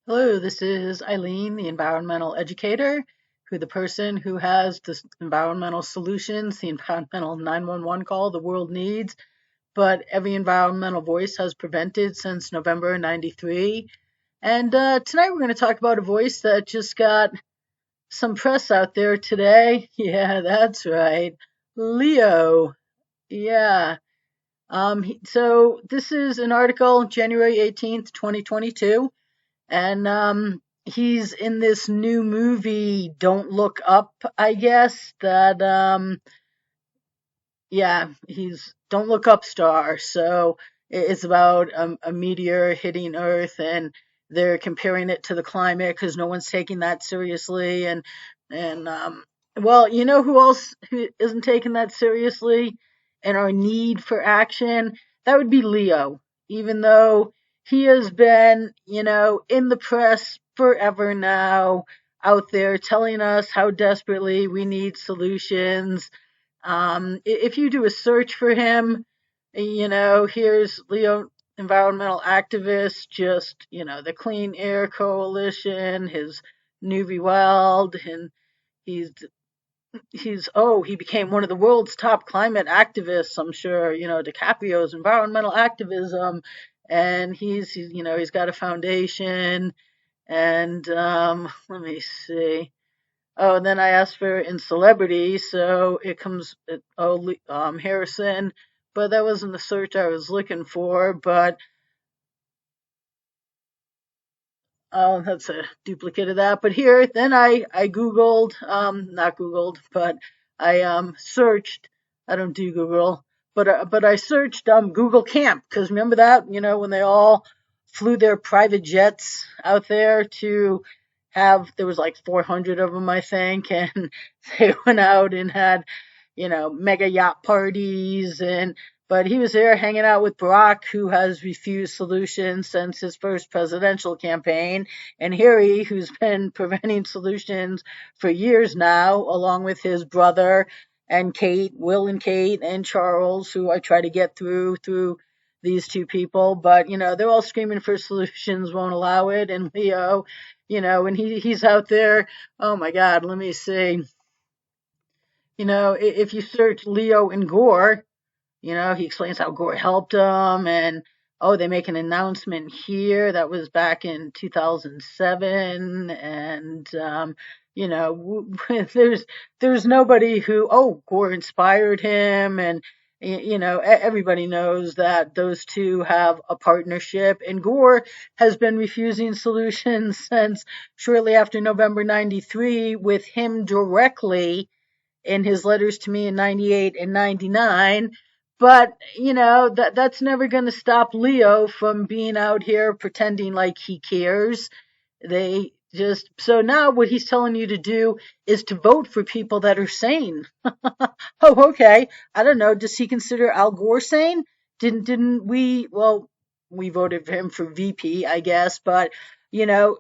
Hello, this is Eileen, the environmental educator, the person who has the environmental solutions, the environmental 911 call the world needs, but every environmental voice has prevented since November '93. And tonight we're going to talk about a voice that just got some press out there today. Yeah, that's right. Leo. Yeah. So this is an article, January 18th, 2022. And he's in this new movie, Don't Look Up, I guess. Yeah, he's Don't Look Up star. So it's about a meteor hitting Earth, and they're comparing it to the climate because no one's taking that seriously. And well, you know who else who isn't taking that seriously, and our need for action? That would be Leo, even though he has been, in the press forever now, out there telling us how desperately we need solutions. If you do a search for him, here's Leo environmental activist, just, the Clean Air Coalition, his new Rewild, and he's he became one of the world's top climate activists. I'm sure, DiCaprio's environmental activism, and he's got a foundation, and let me see. Oh, and then I asked for in celebrity, so it comes Harrison, but that wasn't the search I was looking for. But oh, that's a duplicate of that. But here, then I Googled, not Googled, but I searched. I don't do Google, but I searched Google Camp, because remember that, when they all flew their private jets out there to have, there was like 400 of them, I think, and they went out and had, mega yacht parties. And but he was there hanging out with Barack, who has refused solutions since his first presidential campaign, and Harry, who's been preventing solutions for years now, along with his brother and Kate, Will and Kate and Charles, who I try to get through these two people. But they're all screaming for solutions, won't allow it. And Leo, and he's out there. Oh my God, let me see. If you search Leo and Gore, he explains how Gore helped him, and oh, they make an announcement here that was back in 2007, and there's nobody who, oh, Gore inspired him, and everybody knows that those two have a partnership, and Gore has been refusing solutions since shortly after November '93, with him directly in his letters to me in '98 and '99. But, that's never going to stop Leo from being out here pretending like he cares. They just, so now what he's telling you to do is to vote for people that are sane. Oh, okay. I don't know. Does he consider Al Gore sane? Didn't we, well, we voted for him for VP, I guess, but, you know,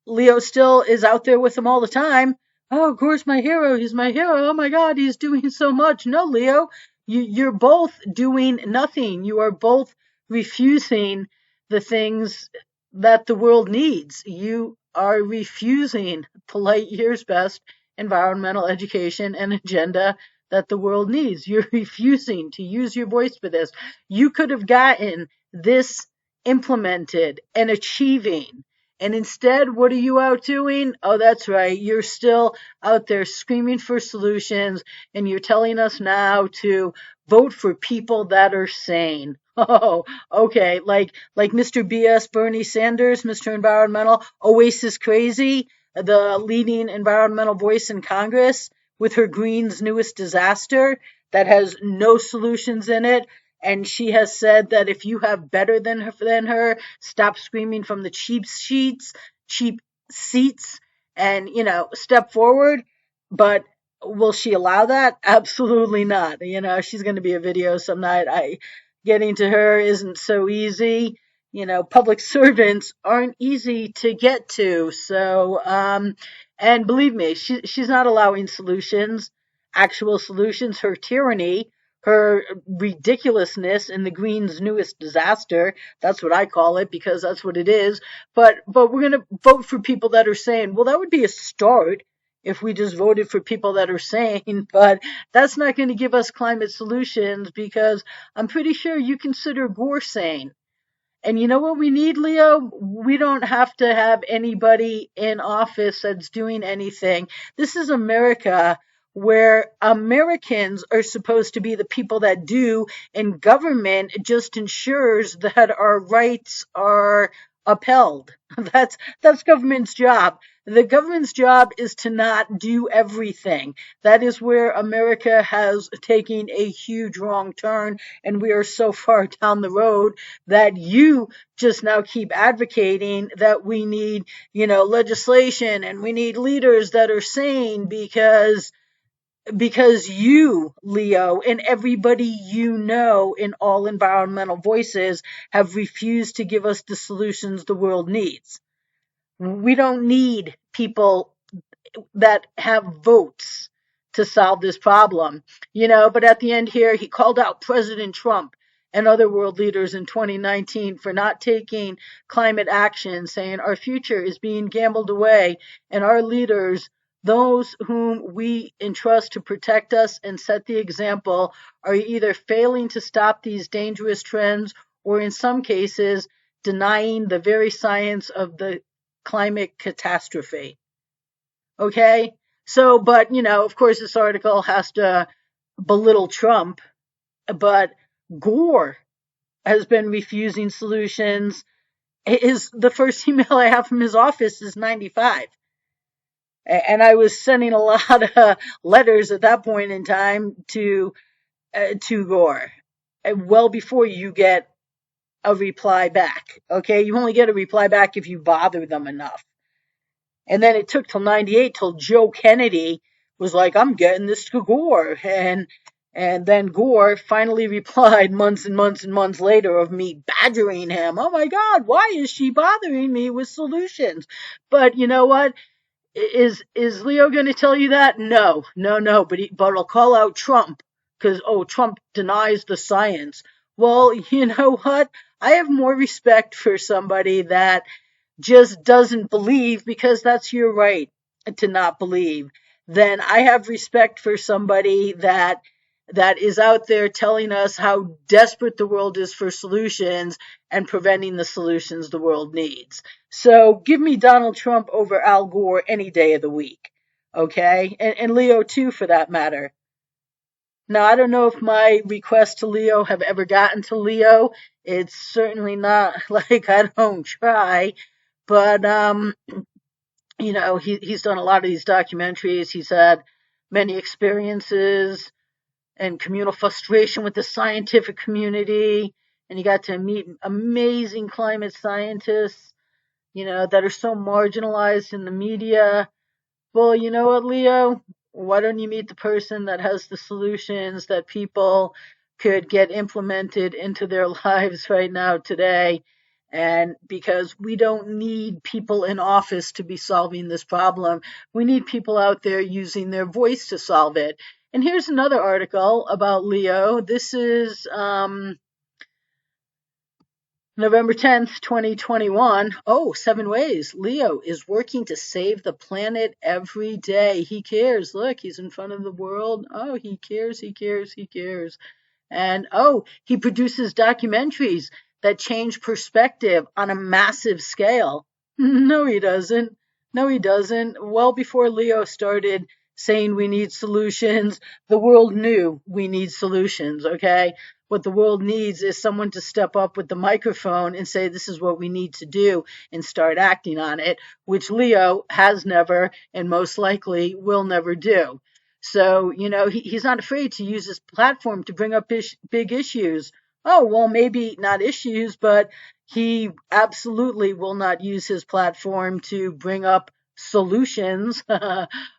Leo still is out there with them all the time. Oh, Gore's my hero. He's my hero. Oh my God, he's doing so much. No, Leo, you're both doing nothing. You are both refusing the things that the world needs. You are refusing the light years best environmental education and agenda that the world needs. You're refusing to use your voice for this. You could have gotten this implemented and achieving, and instead, what are you out doing? Oh, that's right. You're still out there screaming for solutions, and you're telling us now to vote for people that are sane. Oh, okay. Like Mr. BS Bernie Sanders, Mr. Environmental, Oasis Crazy, the leading environmental voice in Congress, with her Green's newest disaster that has no solutions in it. And she has said that if you have better than her, stop screaming from the cheap seats, and step forward. But will she allow that? Absolutely not. She's going to be a video some night. Getting to her isn't so easy. Public servants aren't easy to get to. So, and believe me, she's not allowing solutions, actual solutions. Her tyranny, her ridiculousness in the Greens' newest disaster. That's what I call it, because that's what it is. But we're going to vote for people that are sane. Well, that would be a start if we just voted for people that are sane, but that's not going to give us climate solutions, because I'm pretty sure you consider Gore sane. And you know what we need, Leo? We don't have to have anybody in office that's doing anything. This is America, where Americans are supposed to be the people that do, and government just ensures that our rights are upheld. That's government's job. The government's job is to not do everything. That is where America has taken a huge wrong turn, and we are so far down the road that you just now keep advocating that we need, legislation, and we need leaders that are sane, because you, Leo, and everybody in all environmental voices have refused to give us the solutions the world needs. We don't need people that have votes to solve this problem, but at the end here, he called out President Trump and other world leaders in 2019 for not taking climate action, saying our future is being gambled away, and our leaders, those whom we entrust to protect us and set the example, are either failing to stop these dangerous trends, or in some cases denying the very science of the climate catastrophe. Okay? So, but, of course, this article has to belittle Trump, but Gore has been refusing solutions. The first email I have from his office is 95. And I was sending a lot of letters at that point in time to Gore, well before you get a reply back. Okay? You only get a reply back if you bother them enough. And then it took till 98 till Joe Kennedy was like, I'm getting this to Gore. And then Gore finally replied months and months and months later of me badgering him. Oh my God, why is she bothering me with solutions? But you know what? Is Leo going to tell you that? No. But I'll call out Trump, because, Trump denies the science. Well, you know what? I have more respect for somebody that just doesn't believe, because that's your right to not believe, then I have respect for somebody that is out there telling us how desperate the world is for solutions and preventing the solutions the world needs. So give me Donald Trump over Al Gore any day of the week. Okay? And Leo too, for that matter. Now, I don't know if my requests to Leo have ever gotten to Leo. It's certainly not like I don't try. But, he's done a lot of these documentaries. He's had many experiences and communal frustration with the scientific community. And he got to meet amazing climate scientists, that are so marginalized in the media. Well, you know what, Leo? Why don't you meet the person that has the solutions that people could get implemented into their lives right now today? And because we don't need people in office to be solving this problem, we need people out there using their voice to solve it. And here's another article about Leo. This is November 10th, 2021. Oh, 7 ways Leo is working to save the planet every day. He cares. Look, he's in front of the world. Oh, he cares. And he produces documentaries that change perspective on a massive scale. No, he doesn't. Well before Leo started saying we need solutions, the world knew we need solutions, okay? What the world needs is someone to step up with the microphone and say, this is what we need to do, and start acting on it, which Leo has never and most likely will never do. So, he's not afraid to use his platform to bring up big issues. Oh, well, maybe not issues, but he absolutely will not use his platform to bring up solutions.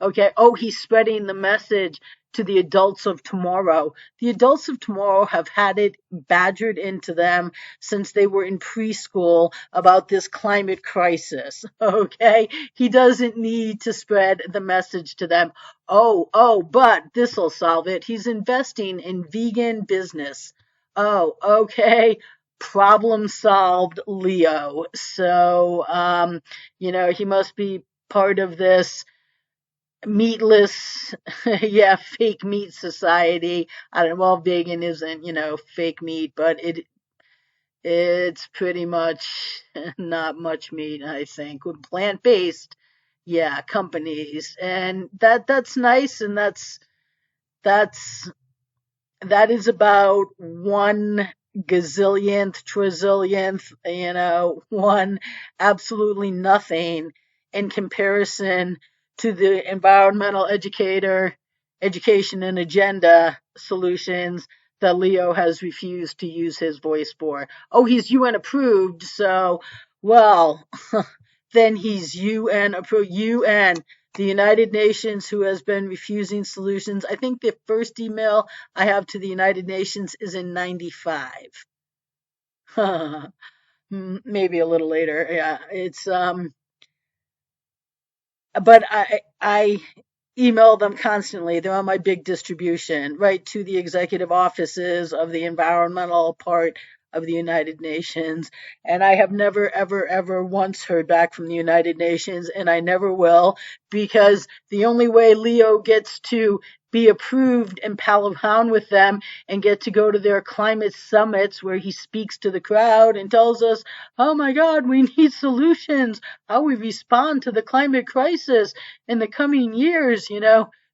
Okay. Oh, he's spreading the message to the adults of tomorrow. The adults of tomorrow have had it badgered into them since they were in preschool about this climate crisis. Okay? He doesn't need to spread the message to them. But this'll solve it. He's investing in vegan business. Oh, okay. Problem solved, Leo. So, he must be part of this meatless, yeah, fake meat society. I don't know. Well, vegan isn't, fake meat, but it's pretty much not much meat, I think. With plant-based, yeah, companies, and that's nice, and that's that is about one gazillionth, trizillionth, one absolutely nothing in comparison to the environmental education and agenda solutions that Leo has refused to use his voice for. Oh, he's UN approved, so, well, then he's UN approved. UN, the United Nations, who has been refusing solutions. I think the first email I have to the United Nations is in 95. Maybe a little later. Yeah, but I email them constantly. They're on my big distribution, right to the executive offices of the environmental part of the United Nations. And I have never, ever, ever once heard back from the United Nations, and I never will, because the only way Leo gets to be approved and pal around with them and get to go to their climate summits where he speaks to the crowd and tells us, oh my God, we need solutions, how we respond to the climate crisis in the coming years.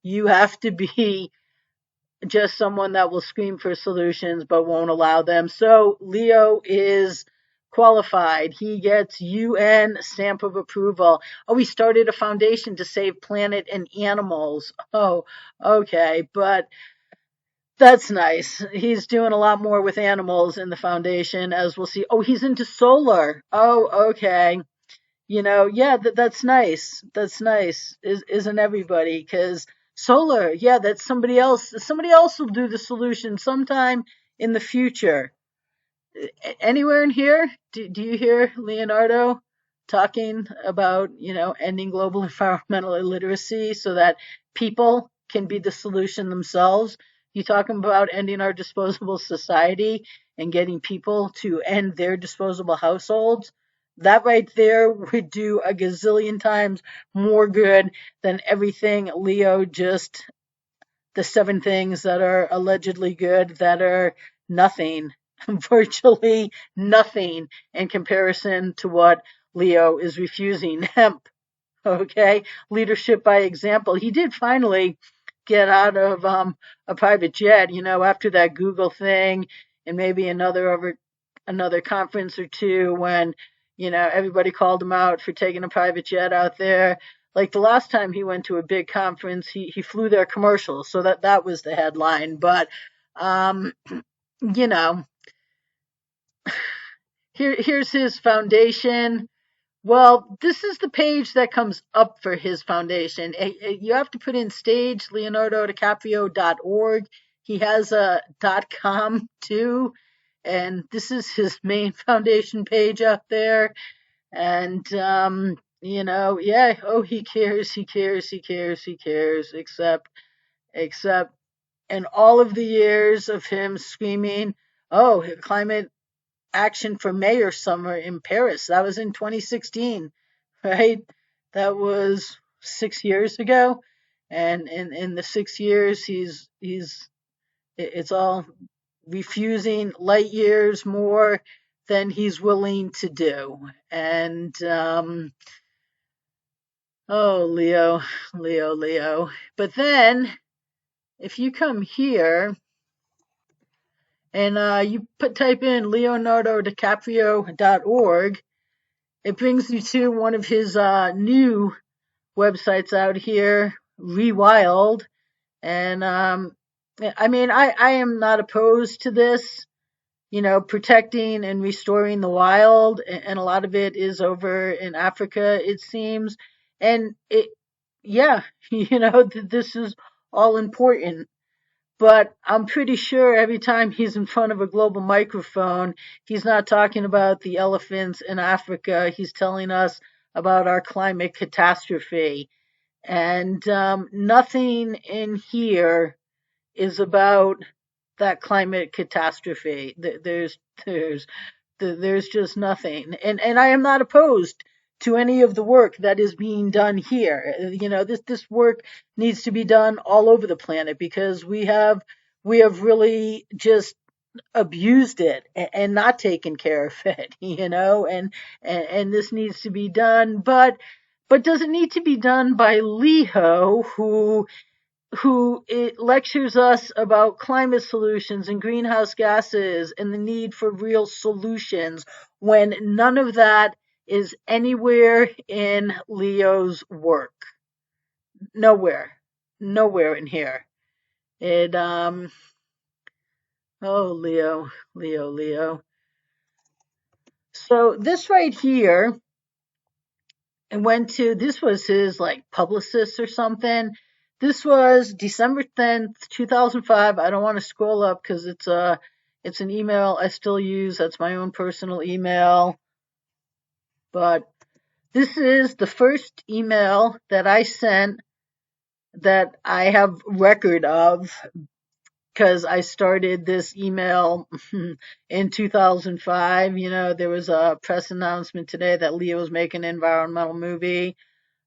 You have to be just someone that will scream for solutions but won't allow them. So Leo is qualified. He gets UN stamp of approval. Oh, he started a foundation to save planet and animals. Oh, okay, but that's nice. He's doing a lot more with animals in the foundation, as we'll see. Oh, he's into solar. Oh, okay. Yeah, that's nice. That's nice. Isn't everybody? Because solar, yeah, that's somebody else. Somebody else will do the solution sometime in the future. Anywhere in here, do you hear Leonardo talking about, ending global environmental illiteracy so that people can be the solution themselves? You talking about ending our disposable society and getting people to end their disposable households? That right there would do a gazillion times more good than everything Leo just, the 7 things that are allegedly good that are nothing, virtually nothing in comparison to what Leo is refusing. Hemp, okay? Leadership by example. He did finally get out of a private jet, after that Google thing and maybe another conference or two when, everybody called him out for taking a private jet out there. Like the last time he went to a big conference, he flew their commercials, so that was the headline. But you know, here's his foundation. Well, this is the page that comes up for his foundation. You have to put in stage leonardodicaprio.org. He has a .com too, and this is his main foundation page up there. And yeah, oh, he cares, he cares, he cares, he cares, except in all of the years of him screaming, oh, climate action for mayor summer in Paris. That was in 2016, right? That was 6 years ago. And in the 6 years, it's all refusing light years more than he's willing to do. And, oh, Leo, Leo, Leo. But then, if you come here and you type in leonardodicaprio.org, it brings you to one of his new websites out here, Rewild. And I mean, I am not opposed to this, protecting and restoring the wild, and a lot of it is over in Africa, it seems. And yeah, this is all important. but I'm pretty sure every time he's in front of a global microphone, he's not talking about the elephants in Africa. He's telling us about our climate catastrophe. And nothing in here is about that climate catastrophe. There's there's just nothing. And I am not opposed to any of the work that is being done here. You know, this work needs to be done all over the planet because we have really just abused it and not taken care of it, you know, and this needs to be done, but does it need to be done by Leo, who it lectures us about climate solutions and greenhouse gases and the need for real solutions when none of that is anywhere in Leo's work. Nowhere. Nowhere in here. It oh Leo. So this right here, and went to, this was his like publicist or something. This was December 10th, 2005. I don't want to scroll up because it's an email I still use. That's my own personal email. But this is the first email that I sent that I have record of because I started this email in 2005. You know, there was a press announcement today that Leo was making an environmental movie.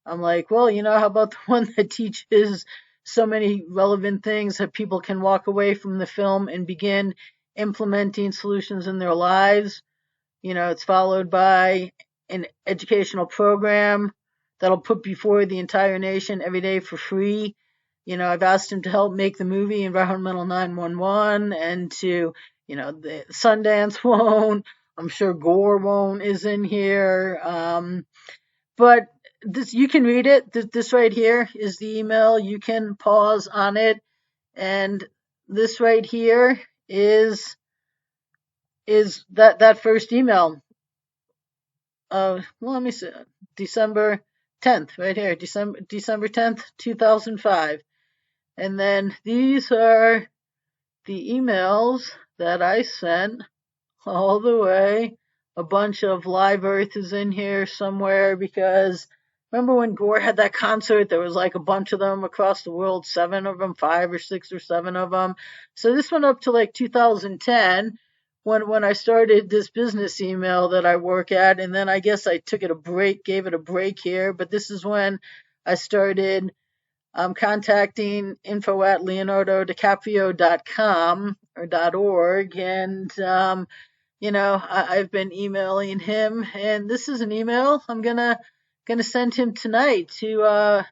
I'm like, well, you know, how about the one that teaches so many relevant things that people can walk away from the film and begin implementing solutions in their lives? You know, it's followed by an educational program that'll put before the entire nation every day for free. You know, I've asked him to help make the movie Environmental 911 and to, you know, the Sundance won't. I'm sure Gore won't is in here. But this, you can read it. This right here is the email. You can pause on it, and this right here is that first email. Well, let me see. December 10th, right here. December 10th, 2005. And then these are the emails that I sent all the way. A bunch of Live Earth is in here somewhere because remember when Gore had that concert? There was like a bunch of them across the world, 7 of them, 5 or 6 or 7 of them. So this went up to like 2010 when I started this business email that I work at, and then I guess I took it a break, gave it a break here. But this is when I started contacting info at leonardodicaprio.com or .org, and you know, I've been emailing him, and this is an email I'm gonna send him tonight to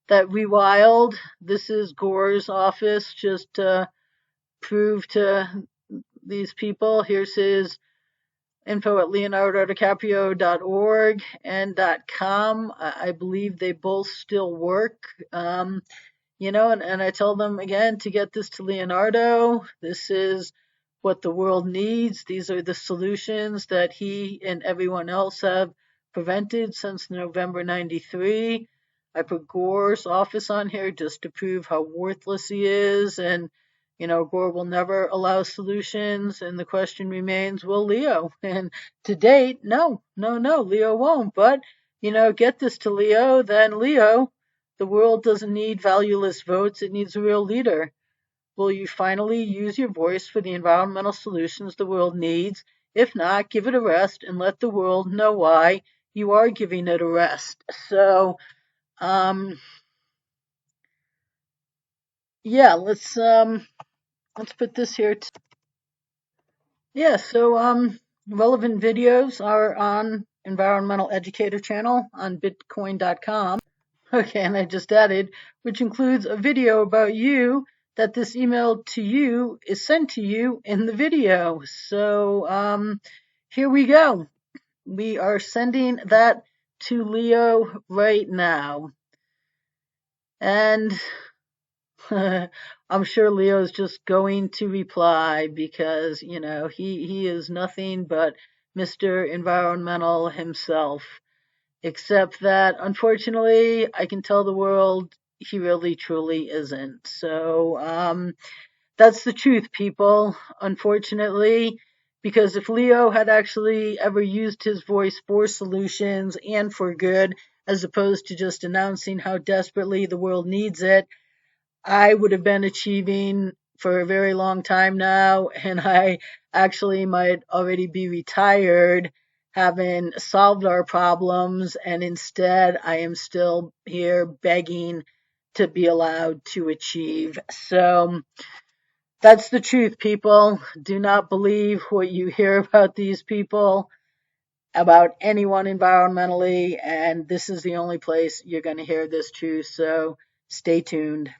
that Rewild. This is Gore's office, just to prove to these people. Here's his info at leonardodicaprio.org and .com. I believe they both still work. You know, and I tell them again to get this to Leonardo. This is what the world needs. These are the solutions that he and everyone else have prevented since November 93. I put Gore's office on here just to prove how worthless he is. And, you know, Gore will never allow solutions. And the question remains, will Leo? And to date, no, Leo won't. But, you know, get this to Leo, then Leo, the world doesn't need valueless votes, it needs a real leader. Will you finally use your voice for the environmental solutions the world needs? If not, give it a rest and let the world know why you are giving it a rest. So, yeah, let's put this here. Yeah, so relevant videos are on Environmental Educator channel on bitcoin.com. Okay, and I just added, which includes a video about you that this email to you is sent to you in the video. So here we go. We are sending that to Leo right now. And I'm sure Leo's just going to reply because, you know, he is nothing but Mr. Environmental himself. Except that, unfortunately, I can tell the world he really truly isn't. So That's the truth, people, unfortunately, because if Leo had actually ever used his voice for solutions and for good, as opposed to just announcing how desperately the world needs it, I would have been achieving for a very long time now, and I actually might already be retired, having solved our problems, and instead I am still here begging to be allowed to achieve. So that's the truth, people. Do not believe what you hear about these people, about anyone environmentally, and this is the only place you're going to hear this truth. So stay tuned.